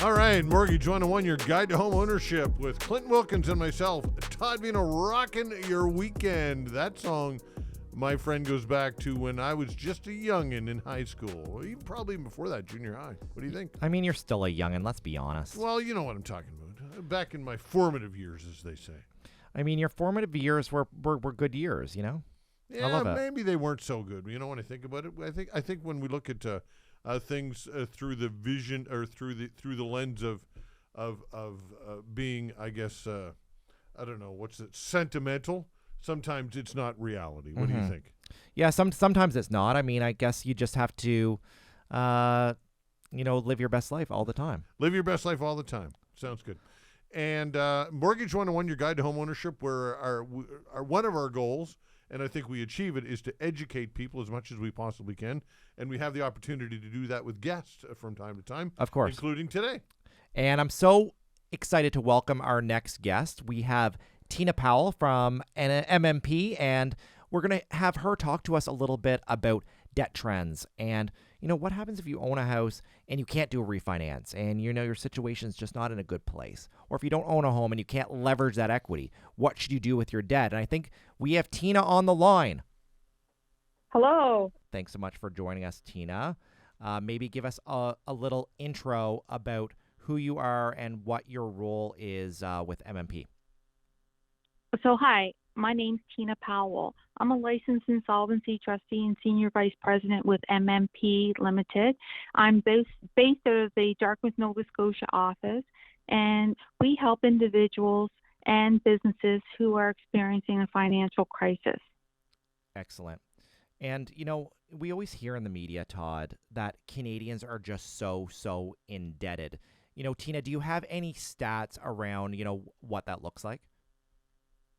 All right, Mortgage 101, your guide to home ownership with Clint Wilkins and myself, Todd Vino, rocking your weekend. That song, my friend, goes back to when I was just a youngin' in high school, even probably before that, junior high. What do you think? I mean, you're still a youngin', let's be honest. Well, you know what I'm talking about. Back in my formative years, as they say. I mean, your formative years were good years, you know? Yeah, I love it. maybe they weren't so good. You know, when I think about it, I think when we look at things through the vision or through the lens of being, I guess, I don't know, what's it, sentimental. Sometimes it's not reality. What do you think? Yeah, sometimes it's not. I mean, I guess you just have to, live your best life all the time. Live your best life all the time. Sounds good. And Mortgage 101, your guide to home ownership, where our one of our goals, and I think we achieve it, is to educate people as much as we possibly can. And we have the opportunity to do that with guests from time to time. Of course. Including today. And I'm so excited to welcome our next guest. We have Tina Powell from MNP, and we're going to have her talk to us a little bit about debt trends and, what happens if you own a house and you can't do a refinance and, your situation's just not in a good place. Or if you don't own a home and you can't leverage that equity, what should you do with your debt? And I think we have Tina on the line. Hello. Thanks so much for joining us, Tina. Maybe give us a little intro about who you are and what your role is with MNP. So, hi, my name's Tina Powell. I'm a licensed insolvency trustee and senior vice president with MNP Limited. I'm based out of the Dartmouth, Nova Scotia office, and we help individuals and businesses who are experiencing a financial crisis. Excellent. And, we always hear in the media, Todd, that Canadians are just so indebted. Tina, do you have any stats around, what that looks like?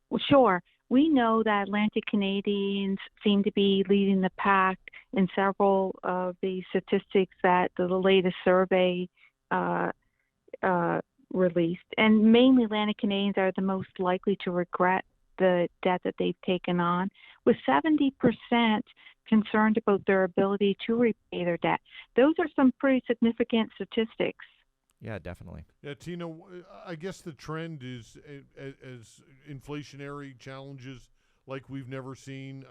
Well, sure. We know that Atlantic Canadians seem to be leading the pack in several of the statistics that the latest survey released. And mainly Atlantic Canadians are the most likely to regret the debt that they've taken on, with 70% concerned about their ability to repay their debt. Those are some pretty significant statistics. Yeah, definitely. Yeah, Tina, I guess the trend is as inflationary challenges like we've never seen,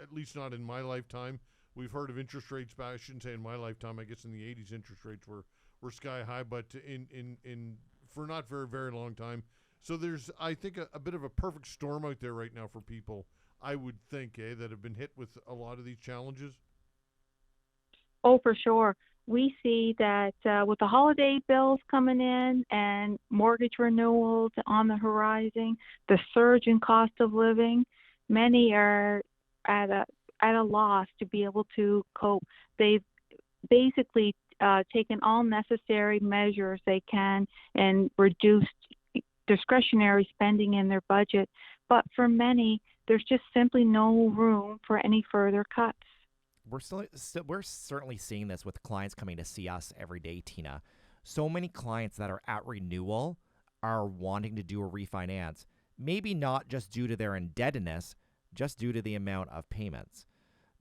at least not in my lifetime. We've heard of interest rates, but I shouldn't say in my lifetime. I guess in the 80s, interest rates were sky high, but in for not very, very long time. So there's, I think, a bit of a perfect storm out there right now for people, I would think, that have been hit with a lot of these challenges. Oh, for sure. We see that with the holiday bills coming in and mortgage renewals on the horizon, the surge in cost of living, many are at a loss to be able to cope. They've basically taken all necessary measures they can and reduced discretionary spending in their budget. But for many, there's just simply no room for any further cuts. We're certainly seeing this with clients coming to see us every day, Tina. So many clients that are at renewal are wanting to do a refinance, maybe not just due to their indebtedness, just due to the amount of payments.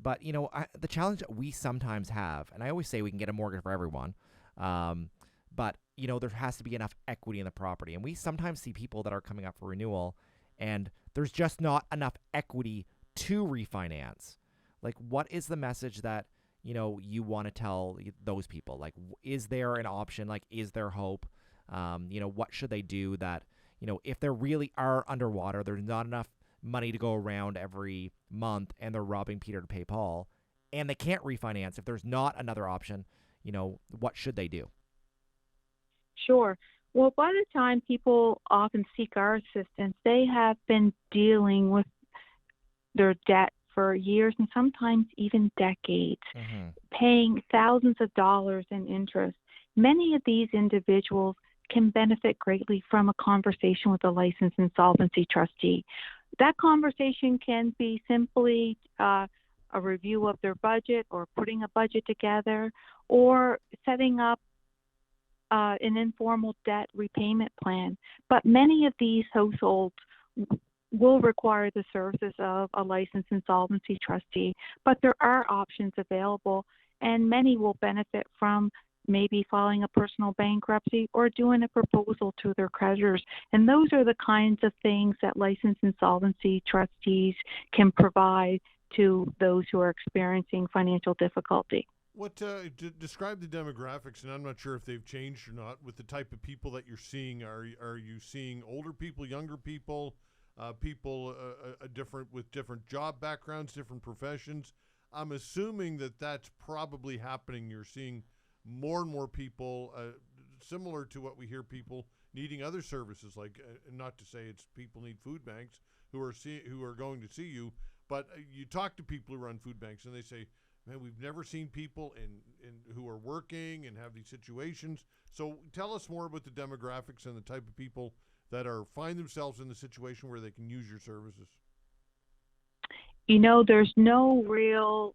But, the challenge that we sometimes have, and I always say we can get a mortgage for everyone, but, there has to be enough equity in the property. And we sometimes see people that are coming up for renewal, and there's just not enough equity to refinance. Like, what is the message that, you want to tell those people? Like, is there an option? Like, is there hope? What should they do that, if they really are underwater, there's not enough money to go around every month and they're robbing Peter to pay Paul and they can't refinance. If there's not another option, what should they do? Sure. Well, by the time people often seek our assistance, they have been dealing with their debt for years and sometimes even decades, paying thousands of dollars in interest. Many of these individuals can benefit greatly from a conversation with a licensed insolvency trustee. That conversation can be simply a review of their budget or putting a budget together or setting up an informal debt repayment plan. But many of these households will require the services of a licensed insolvency trustee, but there are options available, and many will benefit from maybe filing a personal bankruptcy or doing a proposal to their creditors. And those are the kinds of things that licensed insolvency trustees can provide to those who are experiencing financial difficulty. What describe the demographics, and I'm not sure if they've changed or not, with the type of people that you're seeing. Are you seeing older people, younger people, people different with different job backgrounds, different professions? I'm assuming that that's probably happening. You're seeing more and more people, similar to what we hear people needing other services, like not to say it's people need food banks who are going to see you, but you talk to people who run food banks and they say, man, we've never seen people in who are working and have these situations. So tell us more about the demographics and the type of people that find themselves in the situation where they can use your services. There's no real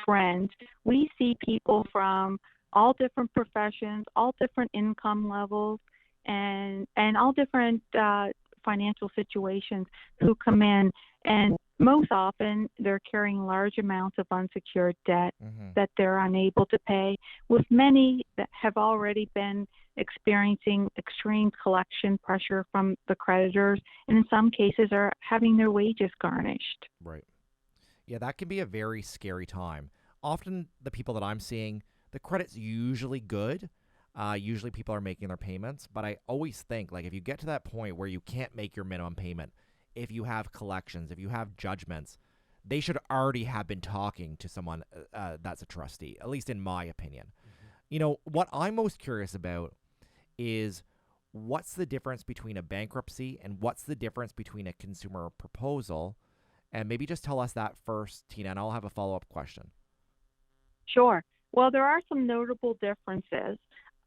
trend. We see people from all different professions, all different income levels, and all different financial situations who come in. And most often, they're carrying large amounts of unsecured debt that they're unable to pay, with many that have already been experiencing extreme collection pressure from the creditors, and in some cases are having their wages garnished. Right. Yeah, that can be a very scary time. Often the people that I'm seeing, the credit's usually good. Usually people are making their payments, but I always think, like, if you get to that point where you can't make your minimum payment, if you have collections, if you have judgments, they should already have been talking to someone that's a trustee, at least in my opinion. What I'm most curious about is what's the difference between a bankruptcy and what's the difference between a consumer proposal? And maybe just tell us that first, Tina, and I'll have a follow-up question. Sure. Well, there are some notable differences.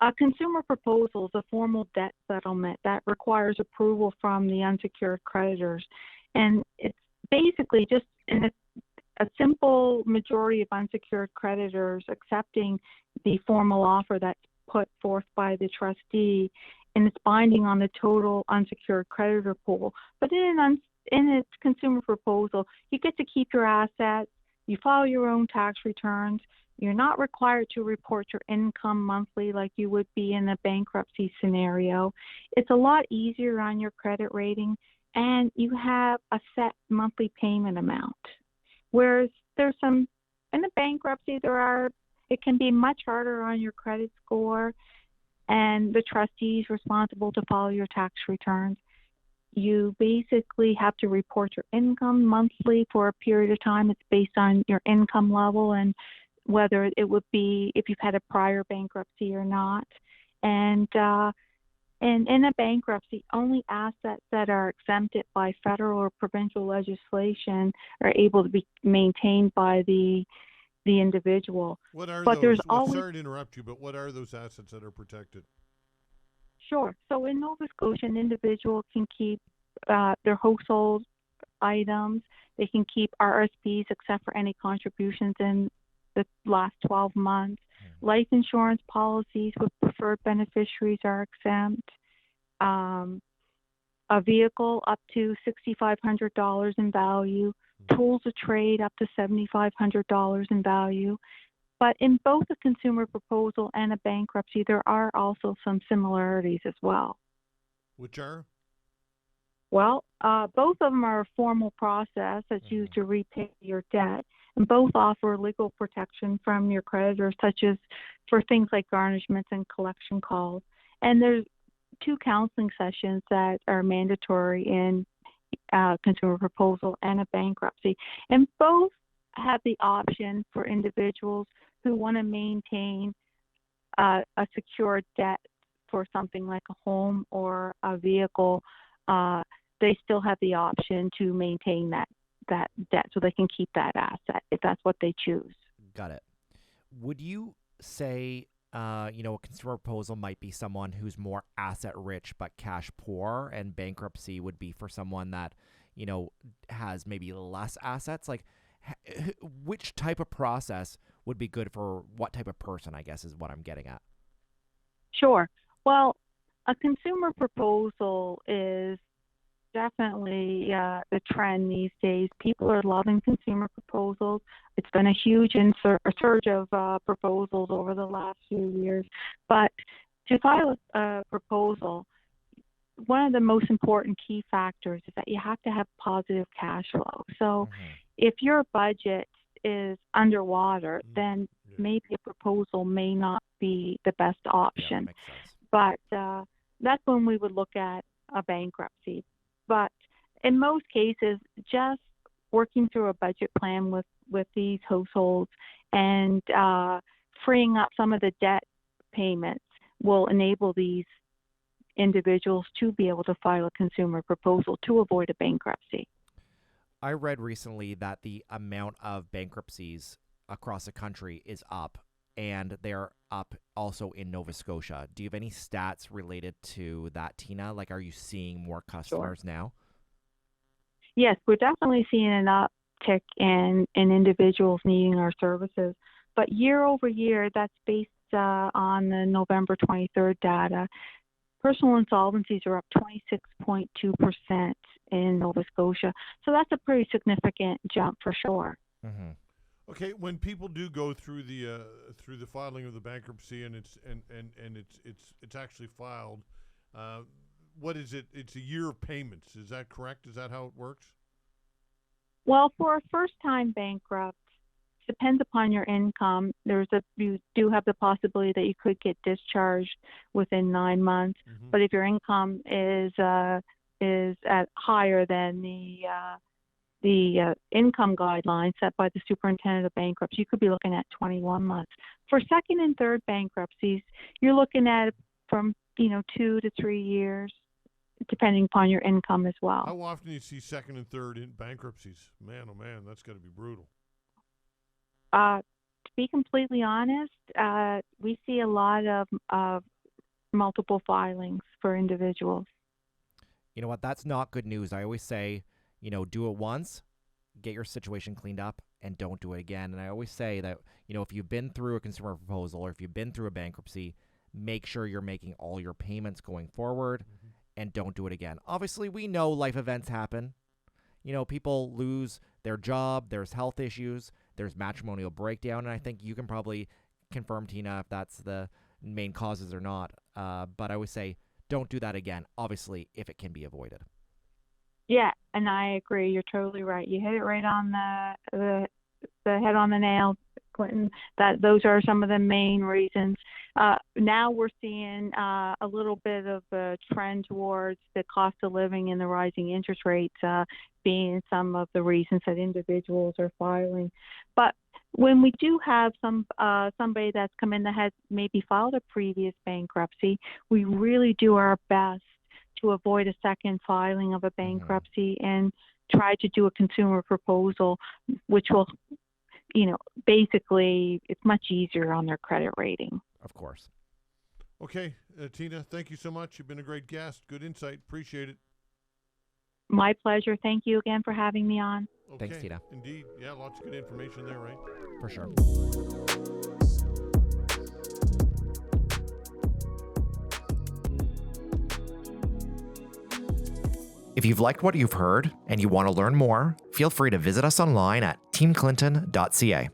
A consumer proposal is a formal debt settlement that requires approval from the unsecured creditors. And it's basically just a simple majority of unsecured creditors accepting the formal offer that's put forth by the trustee, and it's binding on the total unsecured creditor pool. But in a consumer proposal, you get to keep your assets, you file your own tax returns. You're not required to report your income monthly like you would be in a bankruptcy scenario. It's a lot easier on your credit rating, and you have a set monthly payment amount. Whereas in a bankruptcy, it can be much harder on your credit score, and the trustee is responsible to file your tax returns. You basically have to report your income monthly for a period of time. It's based on your income level and whether it would be if you've had a prior bankruptcy or not. And in a bankruptcy, only assets that are exempted by federal or provincial legislation are able to be maintained by the individual. What are but those? There's always, sorry to interrupt you, but what are those assets that are protected? Sure. So in Nova Scotia, an individual can keep their household items. They can keep RSPs except for any contributions in the last 12 months. Life insurance policies with preferred beneficiaries are exempt. A vehicle up to $6,500 in value. Tools of trade up to $7,500 in value. But in both a consumer proposal and a bankruptcy, there are also some similarities as well. Which are? Well, both of them are a formal process that's used to repay your debt, and both offer legal protection from your creditors, such as for things like garnishments and collection calls. And there's 2 counseling sessions that are mandatory in consumer proposal and a bankruptcy. And both have the option for individuals who want to maintain a secured debt for something like a home or a vehicle. They still have the option to maintain that debt so they can keep that asset if that's what they choose. Got it. Would you say, a consumer proposal might be someone who's more asset rich but cash poor, and bankruptcy would be for someone that, has maybe less assets? Like, which type of process would be good for what type of person, I guess, is what I'm getting at. Sure. Well, a consumer proposal is definitely the trend these days. People are loving consumer proposals. It's been a huge surge of proposals over the last few years. But to file a proposal, one of the most important key factors is that you have to have positive cash flow. So if your budget is underwater, then maybe a proposal may not be the best option. Makes sense. But that's when we would look at a bankruptcy. But in most cases, just working through a budget plan with these households and freeing up some of the debt payments will enable these individuals to be able to file a consumer proposal to avoid a bankruptcy. I read recently that the amount of bankruptcies across the country is up, and they're up also in Nova Scotia. Do you have any stats related to that, Tina? Like, are you seeing more customers now? Yes, we're definitely seeing an uptick in individuals needing our services. But year over year, that's based on the November 23rd data. Personal insolvencies are up 26.2% in Nova Scotia. So that's a pretty significant jump for sure. Mm-hmm. Okay, when people do go through the filing of the bankruptcy and it's actually filed, what is it? It's a year of payments. Is that correct? Is that how it works? Well, for a first-time bankrupt, depends upon your income. You do have the possibility that you could get discharged within 9 months. Mm-hmm. But if your income is at higher than the income guidelines set by the superintendent of bankruptcy, you could be looking at 21 months. For second and third bankruptcies, you're looking at from 2 to 3 years, depending upon your income as well. How often do you see second and third in bankruptcies? Man, oh man, that's got to be brutal. To be completely honest, we see a lot of multiple filings for individuals. You know what? That's not good news. I always say, do it once, get your situation cleaned up, and don't do it again. And I always say that, if you've been through a consumer proposal or if you've been through a bankruptcy, make sure you're making all your payments going forward and don't do it again. Obviously, we know life events happen. People lose their job, there's health issues, there's matrimonial breakdown, and I think you can probably confirm, Tina, if that's the main causes or not. But I would say don't do that again, obviously, if it can be avoided. Yeah, and I agree. You're totally right. You hit it right on the head on the nail, Clinton. Those are some of the main reasons. Now we're seeing a little bit of a trend towards the cost of living and the rising interest rates being some of the reasons that individuals are filing. But when we do have somebody that's come in that has maybe filed a previous bankruptcy, we really do our best to avoid a second filing of a bankruptcy and try to do a consumer proposal, which will, basically it's much easier on their credit rating. Of course. Okay, Tina, thank you so much. You've been a great guest. Good insight. Appreciate it. My pleasure. Thank you again for having me on. Okay. Thanks, Tina. Indeed. Yeah, lots of good information there, right? For sure. If you've liked what you've heard and you want to learn more, feel free to visit us online at teamclinton.ca.